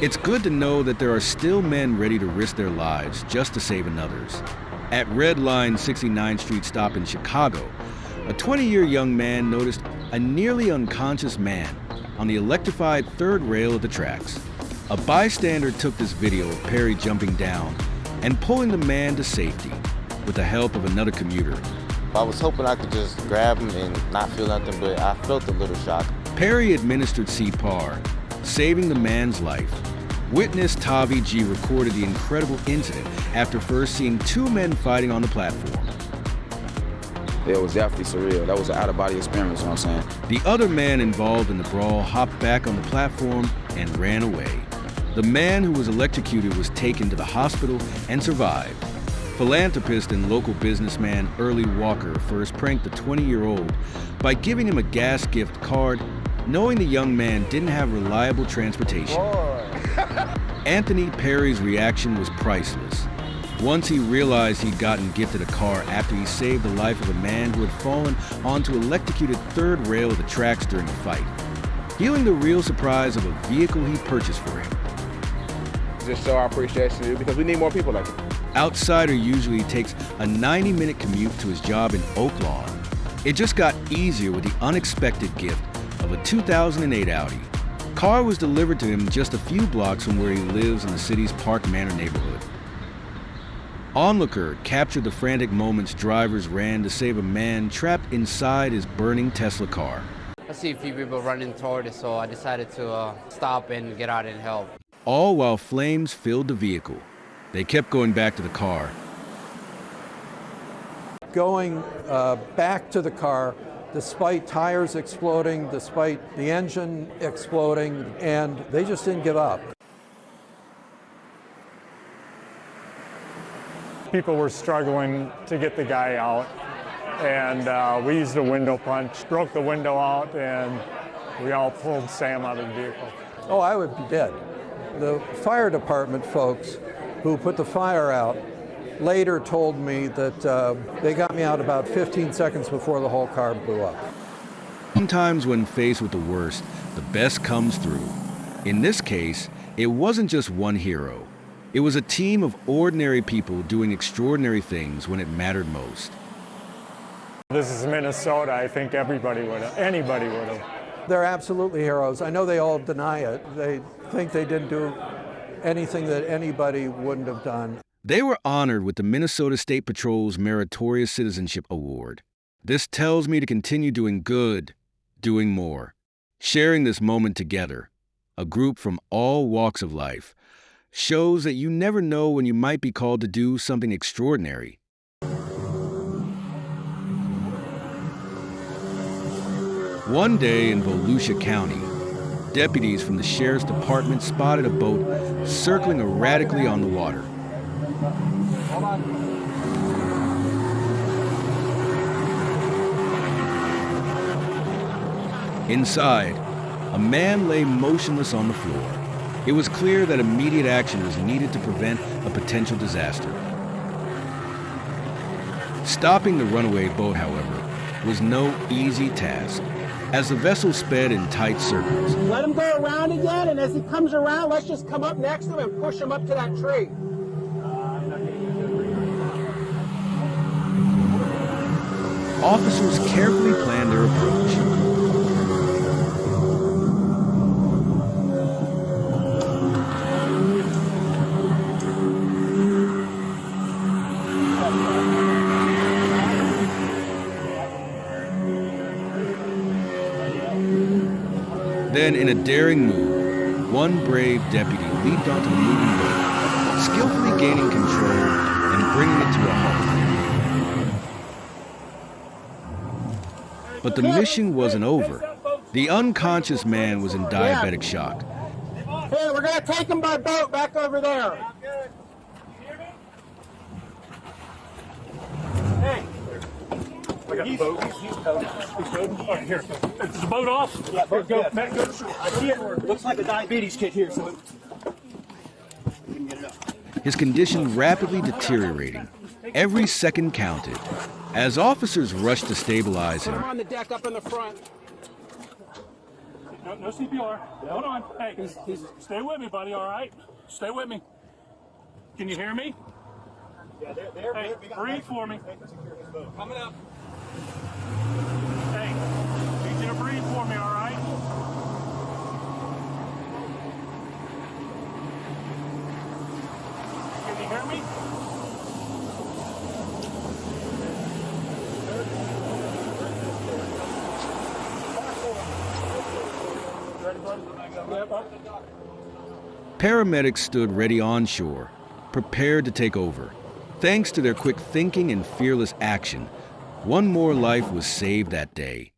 It's good to know that there are still men ready to risk their lives just to save another's. At Red Line 69th Street stop in Chicago, a 20-year young man noticed a nearly unconscious man on the electrified third rail of the tracks. A bystander took this video of Perry jumping down and pulling the man to safety with the help of another commuter. I was hoping I could just grab him and not feel nothing, but I felt a little shock. Perry administered CPR, saving the man's life. Witness Tavi G recorded the incredible incident after first seeing two men fighting on the platform. It was definitely surreal. That was an out-of-body experience, you know what I'm saying? The other man involved in the brawl hopped back on the platform and ran away. The man who was electrocuted was taken to the hospital and survived. Philanthropist and local businessman Early Walker first pranked the 20-year-old by giving him a gas gift card, knowing the young man didn't have reliable transportation. Anthony Perry's reaction was priceless. Once he realized he'd gotten gifted a car after he saved the life of a man who had fallen onto electrocuted third rail of the tracks during a fight, feeling the real surprise of a vehicle he purchased for him. Just show our appreciation because we need more people like him. Outsider usually takes a 90-minute commute to his job in Oak Lawn. It just got easier with the unexpected gift of a 2008 Audi. Car was delivered to him just a few blocks from where he lives in the city's Park Manor neighborhood. Onlooker captured the frantic moments drivers ran to save a man trapped inside his burning Tesla car. I see a few people running toward it, so I decided to stop and get out and help. All while flames filled the vehicle. They kept going back to the car. Going back to the car, despite tires exploding, despite the engine exploding, and they just didn't give up. People were struggling to get the guy out, and we used a window punch, broke the window out, and we all pulled Sam out of the vehicle. Oh, I would be dead. The fire department folks who put the fire out later told me that they got me out about 15 seconds before the whole car blew up. Sometimes when faced with the worst, the best comes through. In this case, it wasn't just one hero. It was a team of ordinary people doing extraordinary things when it mattered most. This is Minnesota. I think anybody would have. They're absolutely heroes. I know they all deny it. They think they didn't do anything that anybody wouldn't have done. They were honored with the Minnesota State Patrol's Meritorious Citizenship Award. This tells me to continue doing good, doing more. Sharing this moment together, a group from all walks of life, shows that you never know when you might be called to do something extraordinary. One day in Volusia County, deputies from the sheriff's department spotted a boat circling erratically on the water. Inside, a man lay motionless on the floor. It was clear that immediate action was needed to prevent a potential disaster. Stopping the runaway boat, however, was no easy task, as the vessel sped in tight circles. Let him go around again, and as he comes around, let's just come up next to him and push him up to that tree. Officers carefully planned their approach. Then, in a daring move, one brave deputy leaped onto the moving boat, skillfully gaining control and bringing it to a halt. But the mission wasn't over. The unconscious man was in diabetic shock. Hey, we're going to take him by boat back over there. Hey. I got the boat. He's coded. Oh, here. Is the boat off? Yeah, boat go. Good. Matt, go. I see it. Looks like a diabetes kit here, so we can get it up. His condition rapidly deteriorating. Every second counted. As officers rushed to stabilize him, Put him on the deck up in the front. No CPR. Hold on. Hey, stay with me, buddy, all right? Stay with me. Can you hear me? Yeah, Hey, breathe for me. Coming up. Hey, need you to breathe for me, all right? Can you hear me? Paramedics stood ready on shore, prepared to take over. Thanks to their quick thinking and fearless action, one more life was saved that day.